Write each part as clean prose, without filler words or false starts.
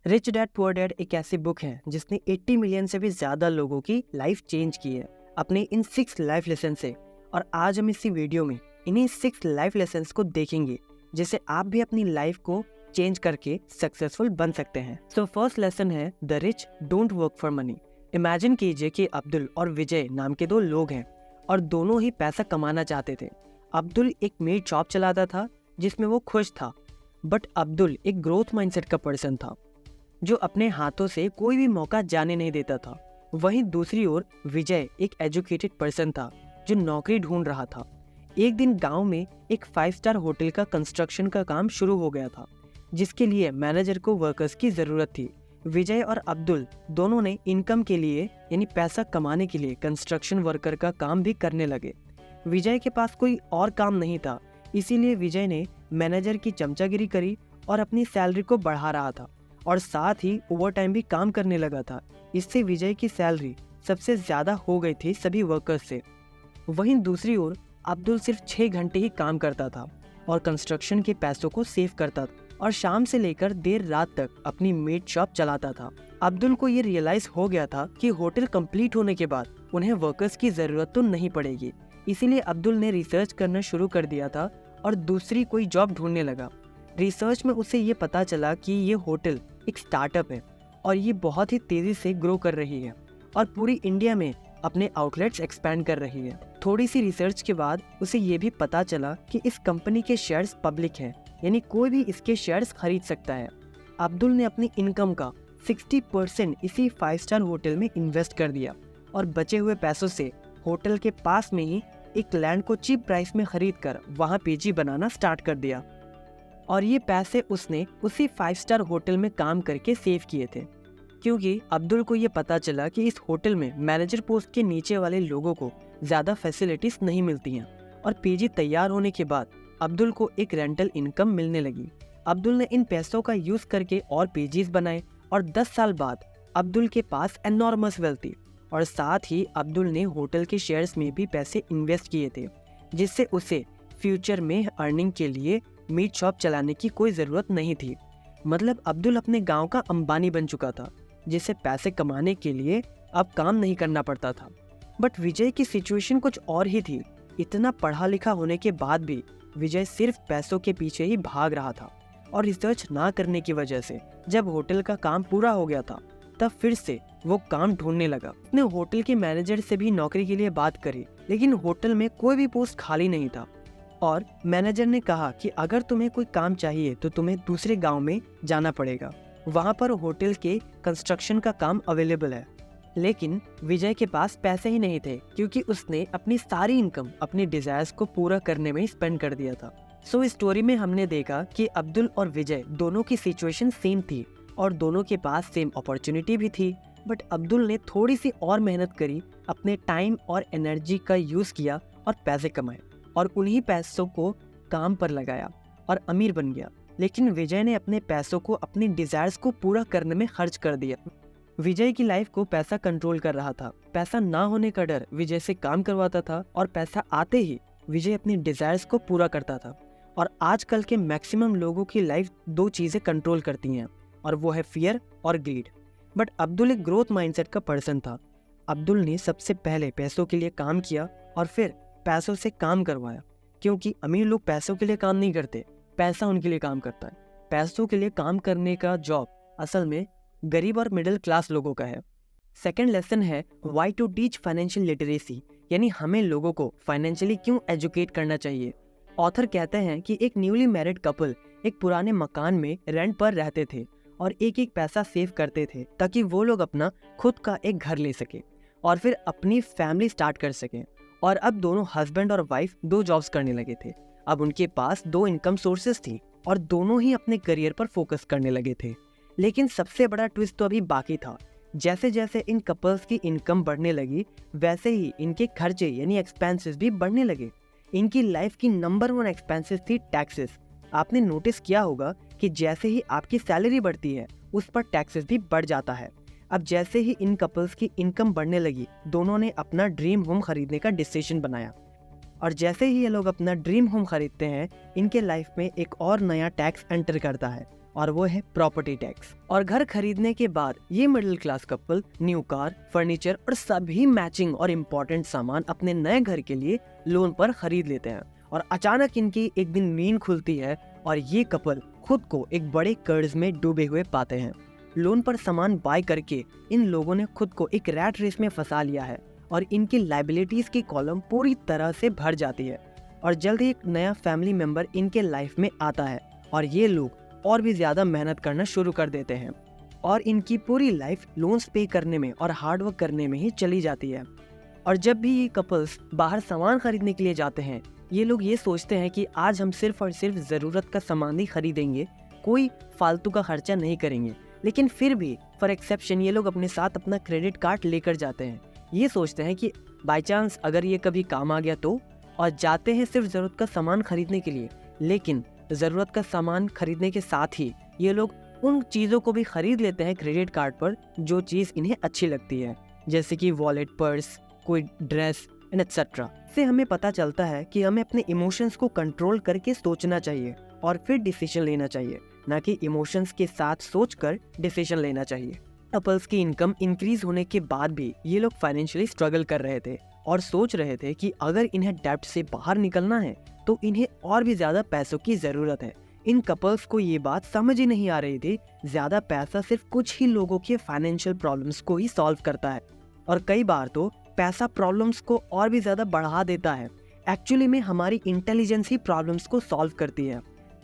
Rich dad poor dad एक ऐसी book है जिसने 80 मिलियन से भी ज़्यादा लोगों की लाइफ चेंज की है अपने इन 6 लाइफ लेसन से। और आज हम इसी वीडियो में इन्हीं 6 लाइफ लेसन्स को देखेंगे जिससे आप भी अपनी लाइफ को चेंज करके सक्सेसफुल बन सकते हैं। सो फर्स्ट लेसन है the rich don't work for money. Imagine कीजिए कि अब्दुल और विजय नाम के दो लोग हैं और दोनों ही पैसा कमाना चाहते थे। अब्दुल एक मेड शॉप चलाता था जिसमें वो खुश था, बट अब्दुल एक ग्रोथ माइंडसेट का पर्सन था जो अपने हाथों से कोई भी मौका जाने नहीं देता था। वहीं दूसरी ओर विजय एक एजुकेटेड पर्सन था जो नौकरी ढूंढ रहा था। एक दिन गांव में एक 5 स्टार होटल का कंस्ट्रक्शन का काम शुरू हो गया था जिसके लिए मैनेजर को वर्कर्स की जरूरत थी। विजय और अब्दुल दोनों ने इनकम के लिए यानी पैसा कमाने के लिए कंस्ट्रक्शन वर्कर का काम भी करने लगे। विजय के पास कोई और काम नहीं था, इसीलिए विजय ने मैनेजर की चमचागिरी करी और अपनी सैलरी को बढ़ा रहा था और साथ ही ओवर टाइम भी काम करने लगा था। इससे विजय की सैलरी सबसे ज्यादा हो गई थी सभी वर्कर्स से। वहीं दूसरी ओर अब्दुल सिर्फ 6 घंटे ही काम करता था और कंस्ट्रक्शन के पैसों को सेव करता था और शाम से लेकर देर रात तक अपनी मेड शॉप चलाता था। अब्दुल को ये रियलाइज हो गया था कि होटल कंप्लीट होने के बाद उन्हें वर्कर्स की जरूरत तो नहीं पड़ेगी, इसीलिए अब्दुल ने रिसर्च करना शुरू कर दिया था और दूसरी कोई जॉब ढूंढने लगा। रिसर्च में उसे ये पता चला कि ये होटल एक स्टार्टअप है और ये बहुत ही तेजी से ग्रो कर रही है और पूरी इंडिया में अपने आउटलेट्स एक्सपैंड कर रही है। थोड़ी सी रिसर्च के बाद उसे ये भी पता चला कि इस कंपनी के शेयर्स पब्लिक हैं, यानी कोई भी इसके शेयर्स खरीद सकता है। अब्दुल ने अपनी इनकम का 60% इसी 5 स्टार होटल में इन्वेस्ट कर दिया और बचे हुए पैसों से होटल के पास में ही एक लैंड को चीप प्राइस में खरीद कर वहाँ पीजी बनाना स्टार्ट कर दिया और ये पैसे उसने उसी 5 स्टार होटल में काम करके सेव किए थे, क्योंकि अब्दुल को ये पता चला कि इस होटल में मैनेजर पोस्ट के नीचे वाले लोगों को ज़्यादा फैसिलिटीज नहीं मिलती हैं। और पीजी तैयार होने के बाद अब्दुल को एक रेंटल इनकम मिलने लगी। अब्दुल ने इन पैसों का यूज़ करके और पीजीज बनाए और 10 साल बाद अब्दुल के पास एनॉर्मस वेल्थ थी और साथ ही अब्दुल ने होटल के शेयर्स में भी पैसे इन्वेस्ट किए थे, जिससे उसे फ्यूचर में अर्निंग के लिए मीट शॉप चलाने की कोई ज़रूरत नहीं थी। मतलब अब्दुल अपने गांव का अंबानी बन चुका था, जिससे पैसे कमाने के लिए अब काम नहीं करना पड़ता था। बट विजय की सिचुएशन कुछ और ही थी। इतना पढ़ा लिखा होने के बाद भी विजय सिर्फ पैसों के पीछे ही भाग रहा था और रिसर्च ना करने की वजह से जब होटल का काम पूरा हो गया था तब फिर से वो काम ढूंढने लगा। उसने होटल के मैनेजर से भी नौकरी के लिए बात करी, लेकिन होटल में कोई भी पोस्ट खाली नहीं था और मैनेजर ने कहा कि अगर तुम्हें कोई काम चाहिए तो तुम्हें दूसरे गांव में जाना पड़ेगा, वहां पर होटल के कंस्ट्रक्शन का काम अवेलेबल है। लेकिन विजय के पास पैसे ही नहीं थे क्योंकि उसने अपनी सारी इनकम अपनी डिजायर्स को पूरा करने में स्पेंड कर दिया था। सो इस स्टोरी में हमने देखा कि अब्दुल और विजय दोनों की सिचुएशन सेम थी और दोनों के पास सेम अपॉर्चुनिटी भी थी, बट अब्दुल ने थोड़ी सी और मेहनत करी, अपने टाइम और एनर्जी का यूज किया और पैसे कमाए और उन्हीं पैसों को काम पर लगाया और अमीर बन गया। लेकिन विजय ने अपने पैसों को अपनी डिजायर्स को पूरा करने में खर्च कर दिया। विजय की लाइफ को पैसा कंट्रोल कर रहा था। पैसा ना होने का डर विजय से काम करवाता था और पैसा आते ही विजय अपनी डिजायर्स को पूरा करता था। और आजकल के मैक्सिमम लोगों की लाइफ 2 चीजें कंट्रोल करती हैं और वो है फियर और ग्रीड। बट अब्दुल एक ग्रोथ माइंडसेट का पर्सन था। अब्दुल ने सबसे पहले पैसों के लिए काम किया और फिर पैसों से काम करवाया, क्योंकि अमीर लोग पैसों के लिए काम नहीं करते, पैसा उनके लिए काम करता है। पैसों के लिए काम करने का जॉब असल में गरीब और मिडिल क्लास लोगों का है। सेकंड लेसन है why to teach financial literacy, यानी हमें लोगों को फाइनेंशियली क्यों एजुकेट करना चाहिए। ऑथर कहते हैं कि एक न्यूली मैरिड कपल एक पुराने मकान में रेंट पर रहते थे और एक एक पैसा सेव करते थे ताकि वो लोग अपना खुद का एक घर ले सके और फिर अपनी फैमिली स्टार्ट कर सकें। और अब दोनों हस्बैंड और वाइफ 2 जॉब्स करने लगे थे। अब उनके पास 2 इनकम सोर्सेस थी और दोनों ही अपने करियर पर फोकस करने लगे थे। लेकिन सबसे बड़ा ट्विस्ट तो अभी बाकी था। जैसे जैसे इन कपल्स की इनकम बढ़ने लगी वैसे ही इनके खर्चे यानी एक्सपेंसेस भी बढ़ने लगे। इनकी लाइफ की नंबर 1 एक्सपेंसेस थी टैक्सेस। आपने नोटिस किया होगा कि जैसे ही आपकी सैलरी बढ़ती है उस पर टैक्सेस भी बढ़ जाता है। अब जैसे ही इन कपल्स की इनकम बढ़ने लगी दोनों ने अपना ड्रीम होम खरीदने का डिसीजन बनाया और जैसे ही ये लोग अपना ड्रीम होम खरीदते हैं इनके लाइफ में एक और नया टैक्स एंटर करता है और वो है प्रॉपर्टी टैक्स। और घर खरीदने के बाद ये middle class couple new car, furniture और सभी मैचिंग और इम्पोर्टेंट सामान अपने नए घर के लिए लोन पर खरीद लेते हैं। और अचानक इनकी एक दिन नींद खुलती है और ये कपल खुद को एक बड़े कर्ज में डूबे हुए पाते हैं। लोन पर सामान बाय करके इन लोगों ने खुद को एक रैट रेस में फंसा लिया है और इनकी लाइबिलिटीज की कॉलम पूरी तरह से भर जाती है। और जल्द ही एक नया फैमिली मेंबर इनके लाइफ में आता है और ये लोग और भी ज्यादा मेहनत करना शुरू कर देते हैं और इनकी पूरी लाइफ लोन्स पे करने में और हार्ड वर्क करने में ही चली जाती है। और जब भी ये कपल्स बाहर सामान खरीदने के लिए जाते हैं, ये लोग ये सोचते हैं कि आज हम सिर्फ और सिर्फ ज़रूरत का सामान ही खरीदेंगे, कोई फालतू का खर्चा नहीं करेंगे। लेकिन फिर भी फॉर एक्सेप्शन ये लोग अपने साथ अपना क्रेडिट कार्ड लेकर जाते हैं। ये सोचते हैं कि बाई चांस अगर ये कभी काम आ गया तो, और जाते हैं सिर्फ ज़रूरत का सामान खरीदने के लिए। लेकिन ज़रूरत का सामान खरीदने के साथ ही ये लोग उन चीज़ों को भी खरीद लेते हैं क्रेडिट कार्ड पर जो चीज़ इन्हें अच्छी लगती है, जैसे कि वॉलेट, पर्स, कोई ड्रेस एंड एक्सेट्रा। इससे हमें पता चलता है कि हमें अपने इमोशंस को कंट्रोल करके सोचना चाहिए और फिर डिसीजन लेना चाहिए, ना कि इमोशंस के साथ सोचकर डिसीजन लेना चाहिए। कपल्स की इनकम इंक्रीज होने के बाद भी ये लोग फाइनेंशियली स्ट्रगल कर रहे थे और सोच रहे थे कि अगर इन्हें डेब्ट से बाहर निकलना है तो इन्हें और भी ज्यादा पैसों की जरूरत है। इन कपल्स को ये बात समझ ही नहीं आ रही थी, ज्यादा पैसा सिर्फ कुछ ही लोगों के फाइनेंशियल प्रॉब्लम्स को ही सॉल्व करता है और कई बार तो पैसा प्रॉब्लम्स को और भी ज्यादा बढ़ा देता है। एक्चुअली में हमारी इंटेलिजेंस ही प्रॉब्लम्स को सॉल्व करती है।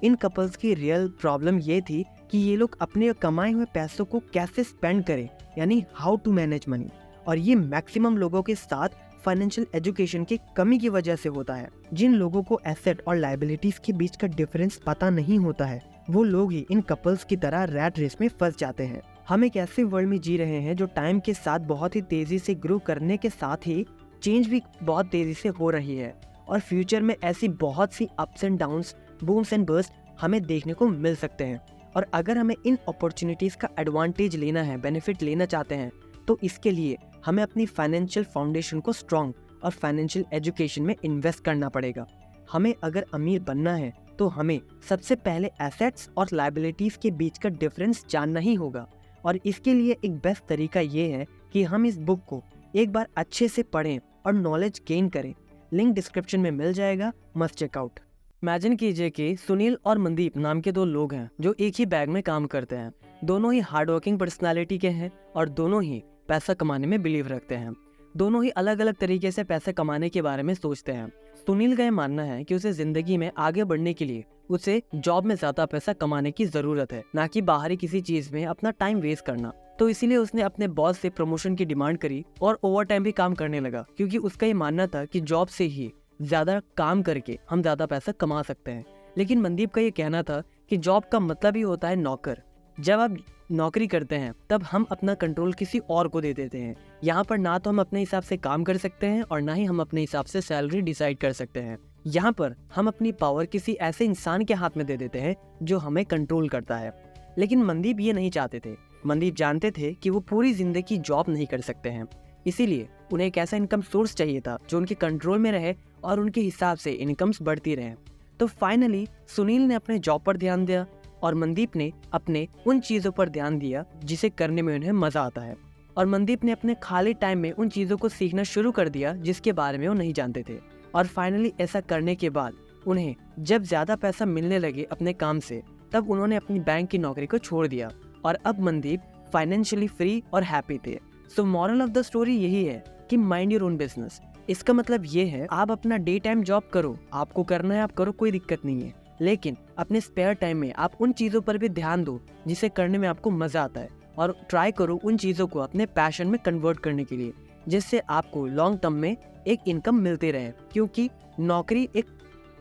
इन कपल्स की रियल प्रॉब्लम ये थी कि ये लोग अपने कमाए हुए पैसों को कैसे स्पेंड करें, यानी हाउ टू मैनेज मनी। और ये मैक्सिमम लोगों के साथ फाइनेंशियल एजुकेशन की कमी की वजह से होता है। जिन लोगों को एसेट और लायबिलिटीज के बीच का डिफरेंस पता नहीं होता है, वो लोग ही इन कपल्स की तरह रैट रेस में फंस जाते हैं। हम एक ऐसे वर्ल्ड में जी रहे हैं जो टाइम के साथ बहुत ही तेजी से ग्रो करने के साथ ही चेंज भी बहुत तेजी से हो रही है और फ्यूचर में ऐसी बहुत सी ups and downs, booms and burst हमें देखने को मिल सकते हैं। और अगर हमें इन अपॉर्चुनिटीज का एडवांटेज लेना है, बेनिफिट लेना चाहते हैं, तो इसके लिए हमें अपनी फाइनेंशियल फाउंडेशन को स्ट्रॉन्ग और फाइनेंशियल एजुकेशन में इन्वेस्ट करना पड़ेगा। हमें अगर अमीर बनना है तो हमें सबसे पहले एसेट्स और लायबिलिटीज के बीच का डिफरेंस जानना ही होगा। और इसके लिए एक बेस्ट तरीका ये है कि हम इस बुक को एक बार अच्छे से पढ़ें और नॉलेज गेन करें। लिंक डिस्क्रिप्शन में मिल जाएगा, मस्ट चेकआउट। इमेजिन कीजिए कि सुनील और मनदीप नाम के दो लोग हैं जो एक ही बैग में काम करते हैं। दोनों ही हार्ड वर्किंग पर्सनालिटी के हैं और दोनों ही पैसा कमाने में बिलीव रखते हैं। दोनों ही अलग अलग तरीके से पैसे कमाने के बारे में सोचते हैं। सुनील का यह मानना है कि उसे जिंदगी में आगे बढ़ने के लिए उसे जॉब में ज्यादा पैसा कमाने की जरूरत है, ना कि बाहरी किसी चीज में अपना टाइम वेस्ट करना। तो इसीलिए उसने अपने बॉस से प्रमोशन की डिमांड करी और ओवर टाइम भी काम करने लगा, क्योंकि उसका ये मानना था कि जॉब से ही ज्यादा काम करके हम ज्यादा पैसा कमा सकते हैं। लेकिन मनदीप का ये कहना था कि जॉब का मतलब ही होता है नौकर। जब आप नौकरी करते हैं तब हम अपना कंट्रोल किसी और को दे देते हैं। यहाँ पर ना तो हम अपने हिसाब से काम कर सकते हैं और ना ही हम अपने हिसाब से सैलरी डिसाइड कर सकते हैं। यहाँ पर हम अपनी पावर किसी ऐसे इंसान के हाथ में दे देते हैं जो हमें कंट्रोल करता है। लेकिन मनदीप ये नहीं चाहते थे। मनदीप जानते थे कि वो पूरी जिंदगी जॉब नहीं कर सकते हैं, इसीलिए उन्हें एक ऐसा इनकम सोर्स चाहिए था जो उनके कंट्रोल में रहे और उनके हिसाब से इनकम्स बढ़ती रहे। तो फाइनली सुनील ने अपने जॉब पर ध्यान दिया और मनदीप ने अपने उन चीज़ों पर ध्यान दिया जिसे करने में उन्हें मज़ा आता है। और मनदीप ने अपने खाली टाइम में उन चीज़ों को सीखना शुरू कर दिया जिसके बारे में वो नहीं जानते थे। और फाइनली ऐसा करने के बाद उन्हें जब ज़्यादा पैसा मिलने लगे अपने काम से, तब उन्होंने अपनी बैंक की नौकरी को छोड़ दिया और अब मनदीप फाइनेंशियली फ्री और हैप्पी थे। So moral of the story यही है कि माइंड योर ओन बिजनेस। इसका मतलब ये है आप अपना डे टाइम जॉब करो, आपको करना है आप करो, कोई दिक्कत नहीं है। लेकिन अपने स्पेयर टाइम में आप उन चीज़ों पर भी ध्यान दो जिसे करने में आपको मज़ा आता है और ट्राई करो उन चीज़ों को अपने पैशन में कन्वर्ट करने के लिए, जिससे आपको लॉन्ग टर्म में एक इनकम मिलती रहे। क्योंकि नौकरी एक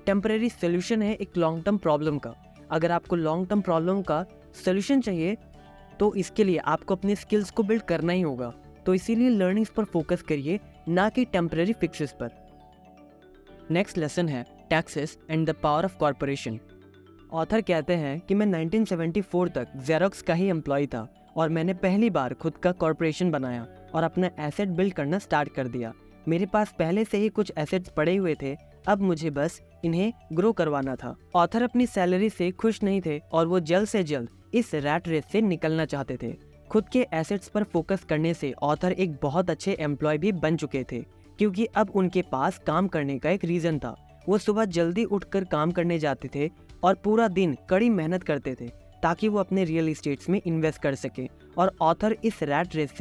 टेम्परेरी सोल्यूशन है एक लॉन्ग टर्म प्रॉब्लम का। अगर आपको लॉन्ग टर्म प्रॉब्लम का सोल्यूशन चाहिए तो इसके लिए आपको अपने स्किल्स को बिल्ड करना ही होगा। तो इसीलिए लर्निंग्स पर फोकस करिए, ना कि टेम्परेरी फिक्सेस पर। नेक्स्ट लेसन है taxes and the power of corporation. Author कहते हैं कि मैं 1974 तक जेरोक्स का ही एम्प्लॉय था और मैंने पहली बार खुद का कॉर्पोरेशन बनाया और अपना एसेट बिल्ड करना स्टार्ट कर दिया। मेरे पास पहले से ही कुछ एसेट्स पड़े हुए थे अब मुझे बस इन्हें ग्रो करवाना था। ऑथर अपनी सैलरी से खुश नहीं थे और वो जल्द से जल्द इस रैट रेस से निकलना चाहते थे। खुद के एसेट्स पर फोकस करने से ऑथर एक बहुत अच्छे एम्प्लॉय भी बन चुके थे, क्योंकि अब उनके पास काम करने का एक रीजन था। वो सुबह जल्दी उठकर काम करने जाते थे और पूरा दिन कड़ी मेहनत करते थे ताकि वो अपने रियल एस्टेट्स में इन्वेस्ट कर सके। और ऑथर इस रैट रेस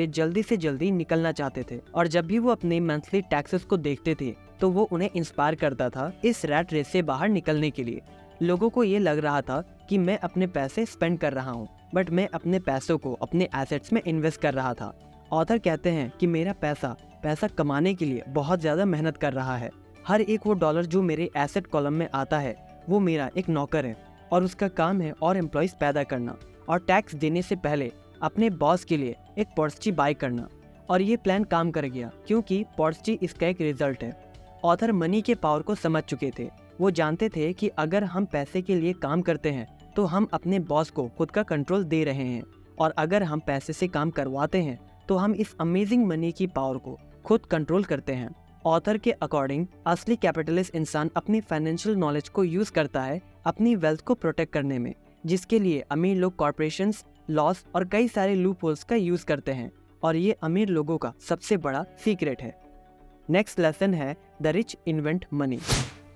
से जल्दी निकलना चाहते थे। और जब भी वो अपने मंथली टैक्सेस को देखते थे तो वो उन्हें इंस्पायर करता था इस रैट रेस से बाहर निकलने के लिए। लोगों को ये लग रहा था कि मैं अपने पैसे स्पेंड कर रहा हूँ, बट मैं अपने पैसों को अपने एसेट्स में इन्वेस्ट कर रहा था। ऑथर कहते हैं कि मेरा पैसा कमाने के लिए बहुत ज्यादा मेहनत कर रहा है। हर एक वो डॉलर जो मेरे एसेट कॉलम में आता है वो मेरा एक नौकर है और उसका काम है और एम्प्लॉयज पैदा करना और टैक्स देने से पहले अपने बॉस के लिए एक पोर्स्ची बाय करना। और ये प्लान काम कर गया क्योंकि पोर्स्ची इसका एक रिजल्ट है। ऑथर मनी के पावर को समझ चुके थे। वो जानते थे कि अगर हम पैसे के लिए काम करते हैं तो हम अपने बॉस को खुद का कंट्रोल दे रहे हैं, और अगर हम पैसे से काम करवाते हैं तो हम इस अमेजिंग मनी की पावर को खुद कंट्रोल करते हैं। ऑथर के अकॉर्डिंग असली कैपिटलिस्ट इंसान अपनी फाइनेंशियल नॉलेज को यूज करता है अपनी वेल्थ को प्रोटेक्ट करने में, जिसके लिए अमीर लोग कॉर्पोरेशंस, लॉस और कई सारे लूप होल्स का यूज करते हैं, और ये अमीर लोगों का सबसे बड़ा सीक्रेट है। नेक्स्ट लेसन है द रिच इन्वेंट मनी।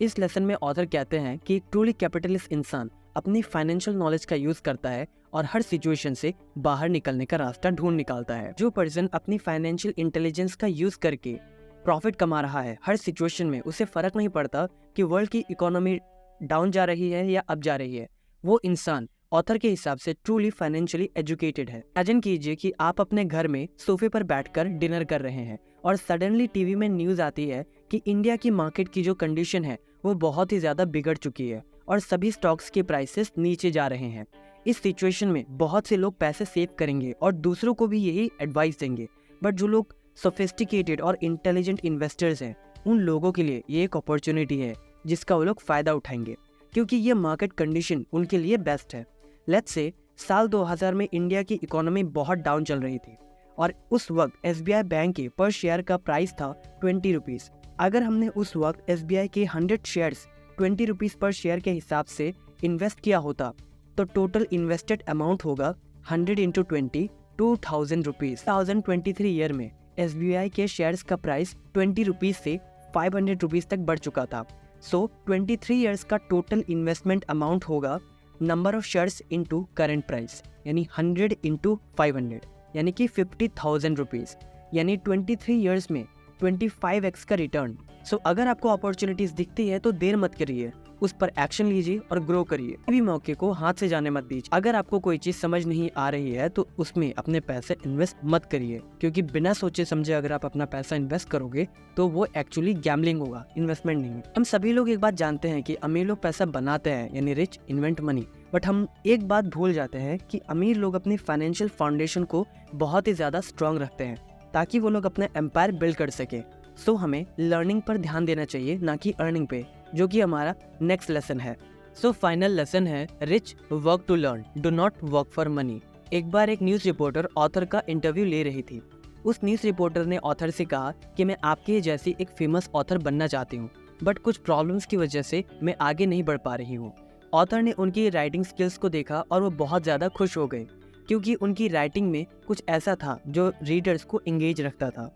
इस लेसन में ऑथर कहते हैं कि ट्रूली कैपिटलिस्ट इंसान अपनी फाइनेंशियल नॉलेज का यूज करता है और हर सिचुएशन से बाहर निकलने का रास्ता ढूंढ निकालता है। जो पर्सन अपनी फाइनेंशियल इंटेलिजेंस का यूज करके प्रॉफिट कमा रहा है हर सिचुएशन में, उसे फर्क नहीं पड़ता कि वर्ल्ड की इकोनॉमी डाउन जा रही है या अप जा रही है, वो इंसान ऑथर के हिसाब से ट्रूली फाइनेंशियली एजुकेटेड है। इमेजिन कीजिए कि आप अपने घर में सोफे पर बैठकर डिनर कर रहे हैं और सडनली टीवी में न्यूज आती है कि इंडिया की मार्केट की जो कंडीशन है वो बहुत ही ज्यादा बिगड़ चुकी है और सभी स्टॉक्स के प्राइसेस नीचे जा रहे हैं। इस सिचुएशन में बहुत से लोग पैसे सेव करेंगे और दूसरों को भी यही एडवाइस देंगे, बट जो लोग सोफिस्टिकेटेड और इंटेलिजेंट इन्वेस्टर्स हैं उन लोगों के लिए ये एक अपॉर्चुनिटी है जिसका वो लोग फायदा उठाएंगे, क्योंकि ये मार्केट कंडीशन उनके लिए बेस्ट है। लेट्स से साल 2000 में इंडिया की इकोनॉमी बहुत डाउन चल रही थी और उस वक्त SBI बैंक के पर शेयर का प्राइस था 20 रुपीज। अगर हमने उस वक्त SBI के 100 शेयर्स 20 रुपीज पर शेयर के हिसाब से इन्वेस्ट किया होता तो टोटल इन्वेस्टेड अमाउंट होगा 100 इंटू 20 2000 रुपीज। 2023 ईयर में SBI के शेयर्स का प्राइस 20 रुपीज से 500 रुपीज तक बढ़ चुका था। सो 23 ईयर्स का टोटल इन्वेस्टमेंट अमाउंट होगा number of shares into current price, यानी 100 इंटू 500 यानी कि 50,000 रुपीज, यानी 23 ईयर्स में 25x का रिटर्न। सो अगर आपको अपॉर्चुनिटीज दिखती है तो देर मत करिए, उस पर एक्शन लीजिए और ग्रो करिए। भी मौके को हाथ से जाने मत दीजिए। अगर आपको कोई चीज समझ नहीं आ रही है तो उसमें अपने पैसे इन्वेस्ट मत करिए, क्योंकि बिना सोचे समझे अगर आप अपना पैसा इन्वेस्ट करोगे तो वो एक्चुअली गैम्बलिंग होगा, इन्वेस्टमेंट नहीं। हम सभी लोग एक बात जानते हैं कि अमीर लोग पैसा बनाते हैं, यानी रिच इन्वेंट मनी, बट हम एक बात भूल जाते हैं कि अमीर लोग अपनी फाइनेंशियल फाउंडेशन को बहुत ही ज्यादा स्ट्रॉन्ग रखते हैं ताकि वो लोग अपना एम्पायर बिल्ड कर सके। सो हमें लर्निंग पर ध्यान देना चाहिए, ना कि अर्निंग पे, जो कि हमारा नेक्स्ट लेसन है। सो फाइनल लेसन है rich work to learn, do not work for money. एक बार एक न्यूज रिपोर्टर ऑथर का इंटरव्यू ले रही थी। उस न्यूज रिपोर्टर ने ऑथर से कहा कि मैं आपके जैसी एक फेमस ऑथर बनना चाहती हूँ, बट कुछ प्रॉब्लम्स की वजह से मैं आगे नहीं बढ़ पा रही हूँ। ऑथर ने उनकी राइटिंग स्किल्स को देखा और वो बहुत ज़्यादा खुश हो गए, क्योंकि उनकी राइटिंग में कुछ ऐसा था जो रीडर्स को एंगेज रखता था।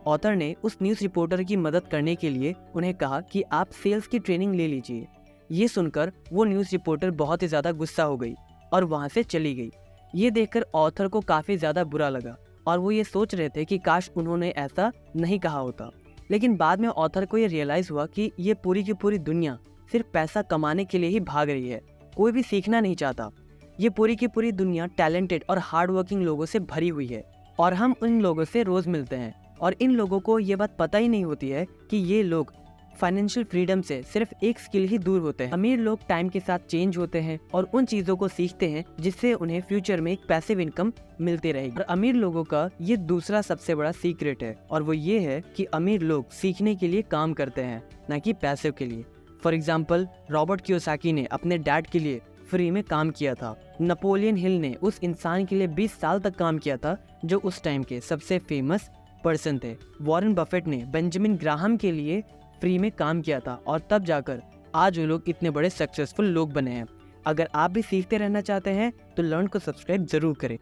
ऑथर ने उस न्यूज़ रिपोर्टर की मदद करने के लिए उन्हें कहा कि आप सेल्स की ट्रेनिंग ले लीजिए। ये सुनकर वो न्यूज़ रिपोर्टर बहुत ही ज़्यादा गुस्सा हो गई और वहाँ से चली गई। ये देखकर ऑथर को काफ़ी ज़्यादा बुरा लगा और वो ये सोच रहे थे कि काश उन्होंने ऐसा नहीं कहा होता। लेकिन बाद में ऑथर को ये रियलाइज़ हुआ कि ये पूरी की पूरी दुनिया सिर्फ पैसा कमाने के लिए ही भाग रही है, कोई भी सीखना नहीं चाहता। ये पूरी की पूरी दुनिया टैलेंटेड और हार्ड वर्किंग लोगों से भरी हुई है और हम उन लोगों से रोज़ मिलते हैं और इन लोगों को ये बात पता ही नहीं होती है कि ये लोग फाइनेंशियल फ्रीडम से सिर्फ एक स्किल ही दूर होते हैं। अमीर लोग टाइम के साथ चेंज होते हैं और उन चीजों को सीखते हैं जिससे उन्हें फ्यूचर में एक पैसिव इनकम मिलती रहेगी। और अमीर लोगों का ये दूसरा सबसे बड़ा सीक्रेट है और वो ये है कि अमीर लोग सीखने के लिए काम करते हैं, न कि पैसे के लिए। फॉर एग्जाम्पल, रॉबर्ट कियोसाकी ने अपने डैड के लिए फ्री में काम किया था। नेपोलियन हिल ने उस इंसान के लिए 20 साल तक काम किया था जो उस टाइम के सबसे फेमस पर्सन थे। वॉरेन बफेट ने बेंजामिन ग्राहम के लिए फ्री में काम किया था और तब जाकर आज वो लोग इतने बड़े सक्सेसफुल लोग बने हैं। अगर आप भी सीखते रहना चाहते हैं तो लर्न को सब्सक्राइब जरूर करें।